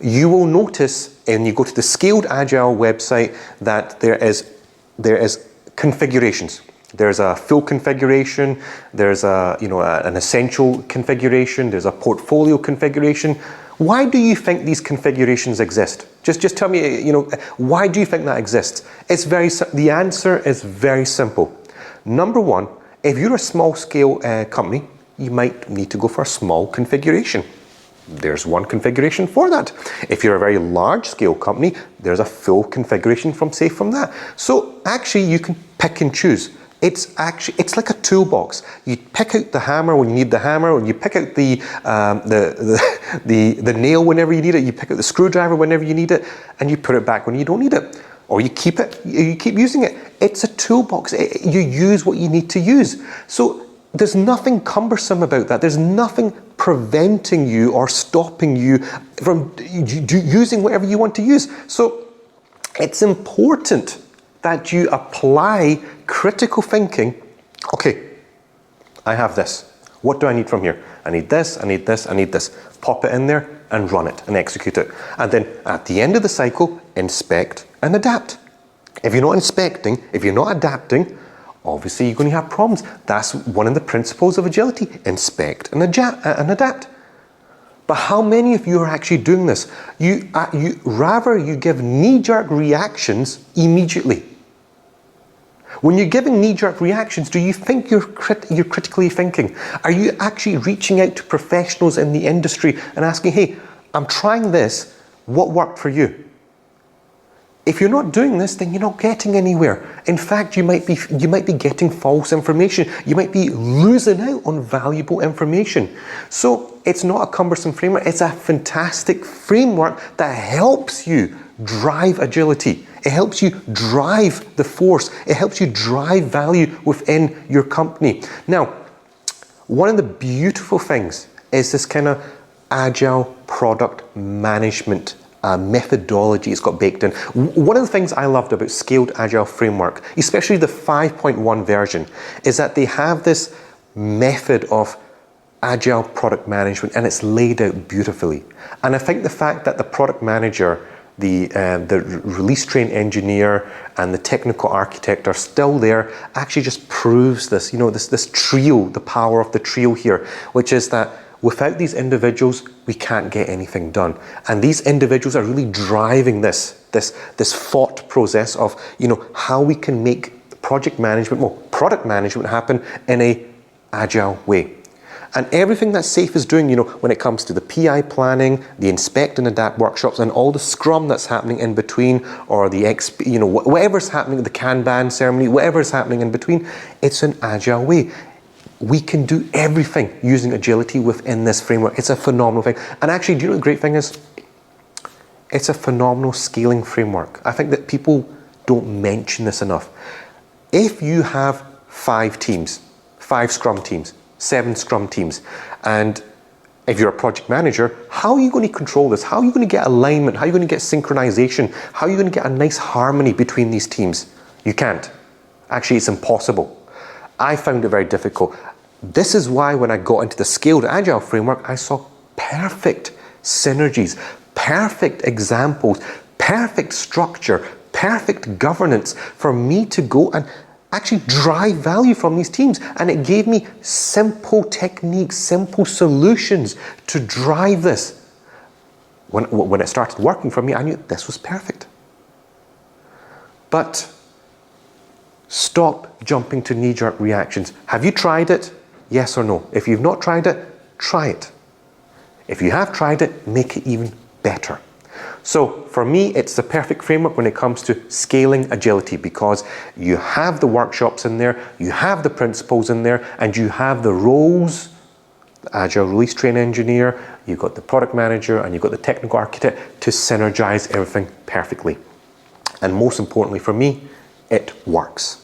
You will notice when you go to the Scaled Agile website that there is configurations. There's a full configuration, there's an essential configuration, there's a portfolio configuration. Why do you think these configurations exist? Just tell me, why do you think that exists? The answer is very simple. Number one, if you're a small scale company, you might need to go for a small configuration. There's one configuration for that. If you're a very large scale company, there's a full configuration from that. So actually you can pick and choose. It's like a toolbox. You pick out the hammer when you need the hammer, or you pick out the nail whenever you need it, you pick out the screwdriver whenever you need it, and you put it back when you don't need it. Or you keep using it. It's a toolbox. You use what you need to use. So there's nothing cumbersome about that. There's nothing preventing you or stopping you from using whatever you want to use. So it's important that you apply critical thinking. Okay, I have this. What do I need from here? I need this, I need this, I need this. Pop it in there and run it and execute it. And then at the end of the cycle, inspect and adapt. If you're not inspecting, if you're not adapting, obviously you're going to have problems. That's one of the principles of agility. Inspect and adapt. But how many of you are actually doing this? You give knee-jerk reactions immediately. When you're giving knee-jerk reactions, do you think you're critically thinking? Are you actually reaching out to professionals in the industry and asking, hey, I'm trying this, what worked for you? If you're not doing this, then you're not getting anywhere. In fact, you might be getting false information. You might be losing out on valuable information. So it's not a cumbersome framework. It's a fantastic framework that helps you drive agility. It helps you drive the force. It helps you drive value within your company. Now, one of the beautiful things is this kind of agile product management methodology it's got baked in. One of the things I loved about Scaled Agile Framework, especially the 5.1 version, is that they have this method of agile product management and it's laid out beautifully. And I think the fact that the product manager, the release train engineer and the technical architect are still there actually just proves this, this trio, the power of the trio here, which is that without these individuals, we can't get anything done. And these individuals are really driving this thought process of, how we can make product management happen in a agile way. And everything that SAFe is doing, when it comes to the PI planning, the inspect and adapt workshops, and all the scrum that's happening in between, or the whatever's happening, the Kanban ceremony, whatever's happening in between, it's an agile way. We can do everything using agility within this framework. It's a phenomenal thing. And actually, do you know what the great thing is? It's a phenomenal scaling framework. I think that people don't mention this enough. If you have 5 teams, 5 scrum teams, 7 scrum teams, and if you're a project manager, how are you going to control this? How are you going to get alignment? How are you going to get synchronization? How are you going to get a nice harmony between these teams? You can't. Actually, it's impossible. I found it very difficult. This is why when I got into the Scaled Agile Framework, I saw perfect synergies, perfect examples, perfect structure, perfect governance for me to go and actually drive value from these teams. And it gave me simple techniques, simple solutions to drive this. When it started working for me, I knew this was perfect. But stop jumping to knee-jerk reactions. Have you tried it? Yes or no? If you've not tried it, try it. If you have tried it, make it even better. So for me, it's the perfect framework when it comes to scaling agility, because you have the workshops in there, you have the principles in there, and you have the roles, the agile release train engineer, you've got the product manager, and you've got the technical architect to synergize everything perfectly. And most importantly for me, it works.